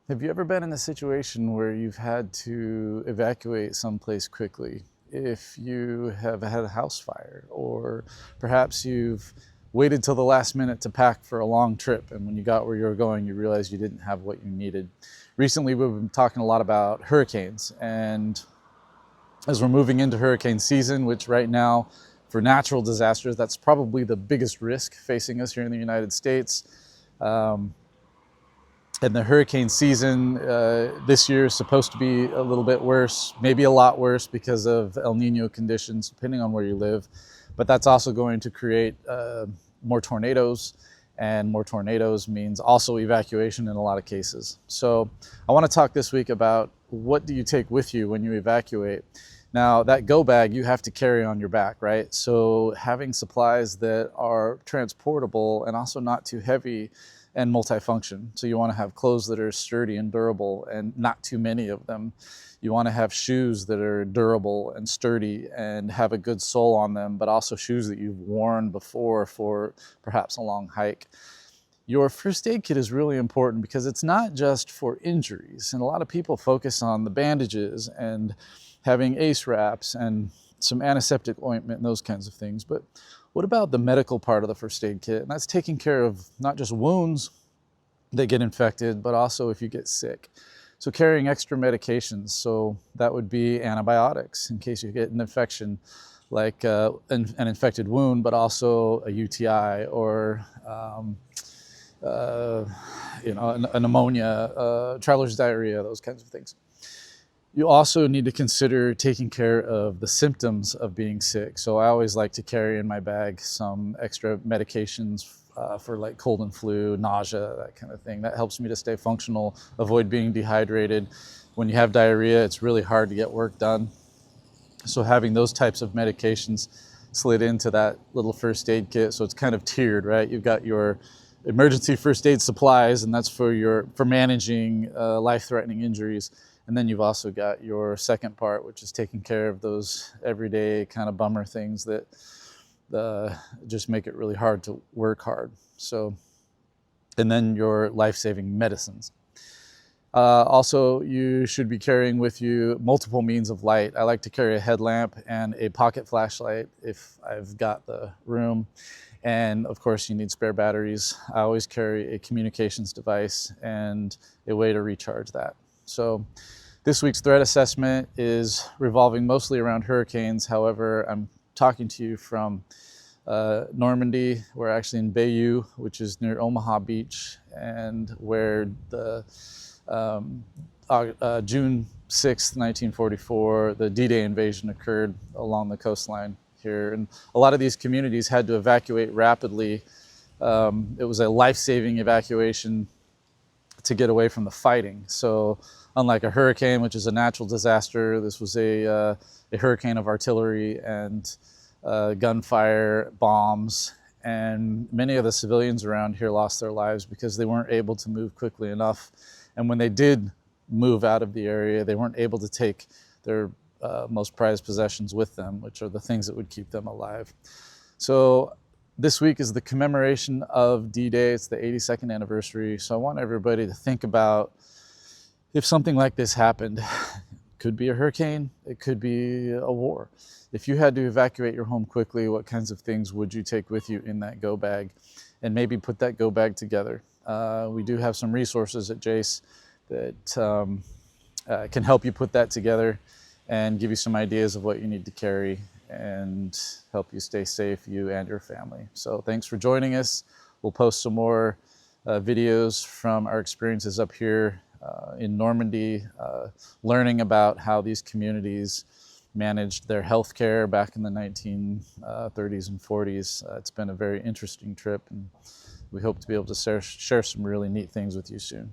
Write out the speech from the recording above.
Have you ever been in a situation where you've had to evacuate someplace quickly? If you have had a house fire, or perhaps you've waited till the last minute to pack for a long trip, and when you got where you were going, you realized you didn't have what you needed. Recently, we've been talking a lot about hurricanes, and as we're moving into hurricane season, which right now, for natural disasters, that's probably the biggest risk facing us here in the United States. And the hurricane season this year is supposed to be a little bit worse, maybe a lot worse because of El Nino conditions, depending on where you live. But that's also going to create more tornadoes, and more tornadoes means also evacuation in a lot of cases. So I want to talk this week about what do you take with you when you evacuate. Now, that go bag you have to carry on your back, right? So having supplies that are transportable and also not too heavy and multifunction. So you want to have clothes that are sturdy and durable and not too many of them. You want to have shoes that are durable and sturdy and have a good sole on them, but also shoes that you've worn before for perhaps a long hike. Your first aid kit is really important because it's not just for injuries. And a lot of people focus on the bandages and having ACE wraps and some antiseptic ointment and those kinds of things. But what about the medical part of the first aid kit? And that's taking care of not just wounds that get infected, but also if you get sick. So carrying extra medications. So that would be antibiotics in case you get an infection, like an infected wound, but also a UTI or a pneumonia, traveler's diarrhea, those kinds of things. You also need to consider taking care of the symptoms of being sick. So I always like to carry in my bag some extra medications for like cold and flu, nausea, that kind of thing. That helps me to stay functional, avoid being dehydrated. When you have diarrhea, it's really hard to get work done. So having those types of medications slid into that little first aid kit, so it's kind of tiered, right? You've got your emergency first aid supplies, and that's for managing life-threatening injuries. And then you've also got your second part, which is taking care of those everyday kind of bummer things that just make it really hard to work hard. So, and then your life-saving medicines. Also, you should be carrying with you multiple means of light. I like to carry a headlamp and a pocket flashlight if I've got the room. And of course, you need spare batteries. I always carry a communications device and a way to recharge that. So this week's threat assessment is revolving mostly around hurricanes. However, I'm talking to you from Normandy. We're actually in Bayeux, which is near Omaha Beach, and where the June 6th, 1944, the D-Day invasion occurred along the coastline here. And a lot of these communities had to evacuate rapidly. It was a life-saving evacuation to get away from the fighting. So unlike a hurricane, which is a natural disaster, this was a hurricane of artillery and gunfire, bombs, and many of the civilians around here lost their lives because they weren't able to move quickly enough. And when they did move out of the area, they weren't able to take their most prized possessions with them, which are the things that would keep them alive. So this week is the commemoration of D-Day. It's the 82nd anniversary. So I want everybody to think about if something like this happened. It could be a hurricane, it could be a war. If you had to evacuate your home quickly, what kinds of things would you take with you in that go bag? And maybe put that go bag together. We do have some resources at Jase that can help you put that together and give you some ideas of what you need to carry and help you stay safe, you and your family. So thanks for joining us. We'll post some more videos from our experiences up here in Normandy, learning about how these communities managed their health care back in the 1930s and 40s. It's been a very interesting trip, and we hope to be able to share some really neat things with you soon.